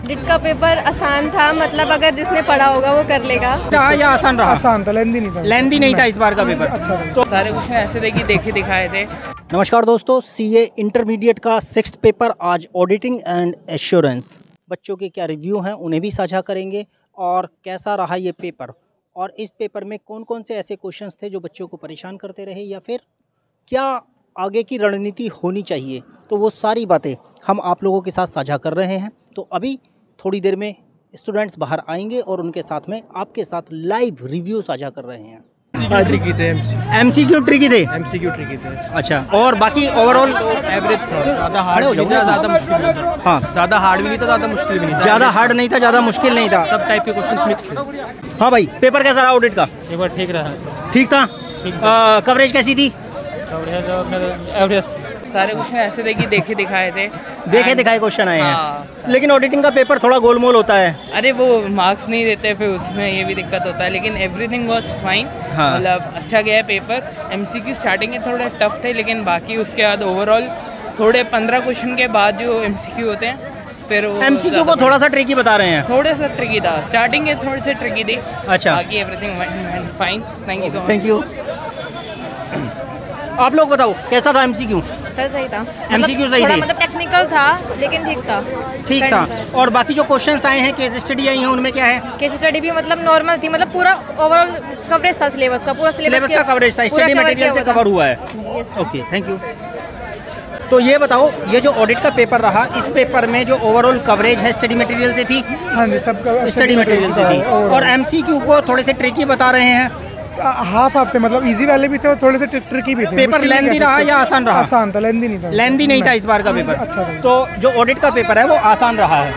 Audit का paper आसान था, मतलब अगर जिसने पढ़ा होगा वो कर लेगा। या आसान रहा? आसान था, लेंदी नहीं था। लेंदी नहीं था इस बार का पेपर। अच्छा तो सारे क्वेश्चन ऐसे थे कि देखे दिखाए थे। नमस्कार दोस्तों, सीए इंटरमीडिएट का 6th पेपर आज ऑडिटिंग एंड एश्योरेंस। बच्चों के क्या रिव्यू हैं उन्हें भी साझा करेंगे और कैसा रहा ये पेपर, और इस पेपर में कौन कौन से ऐसे क्वेश्चंस थे जो बच्चों को परेशान करते रहे, या फिर क्या आगे की रणनीति होनी चाहिए। तो वो सारी बातें हम आप लोगों के साथ साझा कर रहे हैं। तो अभी थोड़ी देर में स्टूडेंट्स बाहर आएंगे और उनके साथ में आपके साथ लाइव रिव्यू साझा कर रहे हैं। ट्रिकी थे एमसीक्यू ट्रिकी थे। एमसीक्यू ट्रिकी थे। अच्छा, और बाकी ओवरऑल एवरेज था, ज़्यादा हार्ड भी नहीं था, ज़्यादा मुश्किल भी नहीं था। हाँ, ज़्यादा हार्ड भी नहीं था, ज़्यादा मुश्किल भी नहीं था। ज़्यादा हार्ड नहीं था, ज़्यादा मुश्किल नहीं था। सब टाइप के क्वेश्चंस मिक्स थे। हाँ भाई, पेपर कैसा रहा ऑडिट का? पेपर ठीक रहा। ठीक था। कवरेज कैसी थी? एवरेज। सारे क्वेश्चन ऐसे थे कि देखे दिखाए थे। देखे दिखाए क्वेश्चन आए हैं। लेकिन ऑडिटिंग का पेपर थोड़ा गोलमोल होता है। अरे वो मार्क्स नहीं देते, फिर उसमें ये भी दिक्कत होता है, लेकिन एवरीथिंग वाज फाइन। हाँ। मतलब अच्छा गया पेपर। एमसीक्यू स्टार्टिंग में थोड़े टफ थे, लेकिन बाकी उसके बाद ओवरऑल थोड़े 15 क्वेश्चन के बाद जो एमसीक्यू होते हैं फिर एमसीक्यू को थोड़ा सा ट्रिकी बता रहे हैं। थोड़े सा ट्रिकी था, स्टार्टिंग में थोड़ी सी ट्रिकी थी। अच्छा, बाकी everything fine. Thank you so much. Thank you. आप लोग बताओ कैसा था एमसीक्यू? सर सही था। एमसीक्यू सही थोड़ा थे? मतलब टेक्निकल था लेकिन ठीक था। ठीक था। और बाकी जो क्वेश्चंस आए हैं, केस स्टडी आई हैं, उनमें क्या है? केस स्टडी भी मतलब नॉर्मल थी, मतलब पूरा ओवरऑल कवरेज था सिलेबस का, पूरा सिलेबस का कवरेज था, स्टडी मटेरियल से कवर हुआ है। Okay, thank you. तो ये बताओ, ये जो ऑडिट का पेपर रहा, इस पेपर में जो ओवरऑल कवरेज है स्टडी मटेरियल से थी? हाँ जी, सब स्टडी मटेरियल से थी। और एमसीक्यू को थोड़े से ट्रिकी बता रहे हैं। हाफ हाफ थे, मतलब इजी वाले भी थे और थोड़े से ट्रिकी भी थे। पेपर लेंदी रहा या आसान रहा? आसान था, लेंदी नहीं था। लेंदी नहीं था इस बार का पेपर। अच्छा था। तो जो ऑडिट का पेपर है वो आसान रहा है।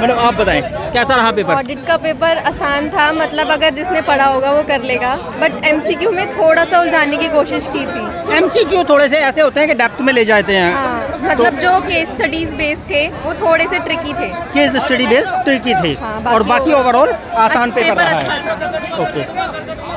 मैडम आप बताएं कैसा रहा पेपर? ऑडिट का पेपर आसान था, मतलब अगर जिसने पढ़ा होगा वो कर लेगा, बट एमसीक्यू में थोड़ा सा उलझाने की कोशिश की थी। एमसीक्यू थोड़े से ऐसे होते हैं कि डेप्थ में ले जाते हैं। हाँ, मतलब जो केस स्टडीज बेस्ड थे वो थोड़े से ट्रिकी थे। केस स्टडी बेस्ड ट्रिकी थे। हाँ, और बाकी ओवरऑल आसान पेपर रहा अच्छा है। था। ओके,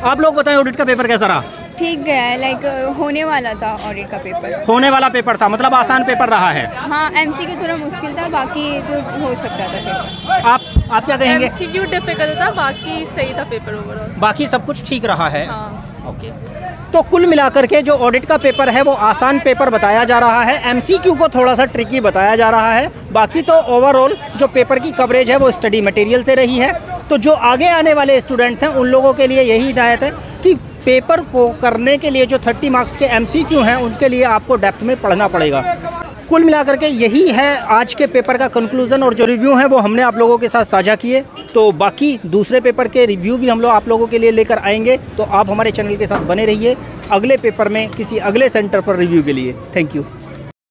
आप लोग बताएं ऑडिट का पेपर कैसा रहा? ठीक गया है, लाइक होने वाला था ऑडिट का पेपर। होने वाला पेपर था, मतलब आसान पेपर रहा है। हाँ, एमसीक्यू थोड़ा मुश्किल था, बाकी तो हो सकता था पेपर। आप क्या कहेंगे? एमसीक्यू डिफिकल्ट था, बाकी सही था पेपर ओवरऑल। बाकी सब कुछ ठीक रहा है। हाँ। ओके, तो कुल मिलाकर के जो ऑडिट का पेपर है वो आसान पेपर बताया जा रहा है, एमसीक्यू को थोड़ा सा ट्रिकी बताया जा रहा है। बाकी तो ओवरऑल जो पेपर की कवरेज है वो स्टडी मटेरियल से रही है। तो जो आगे आने वाले स्टूडेंट्स हैं उन लोगों के लिए यही हिदायत है कि पेपर को करने के लिए जो 30 मार्क्स के एमसीक्यू हैं उनके लिए आपको डेप्थ में पढ़ना पड़ेगा। कुल मिलाकर के यही है आज के पेपर का कंक्लूजन, और जो रिव्यू है वो हमने आप लोगों के साथ साझा किए। तो बाकी दूसरे पेपर के रिव्यू भी हम लोग आप लोगों के लिए लेकर आएंगे, तो आप हमारे चैनल के साथ बने रहिए अगले पेपर में किसी अगले सेंटर पर रिव्यू के लिए। Thank you.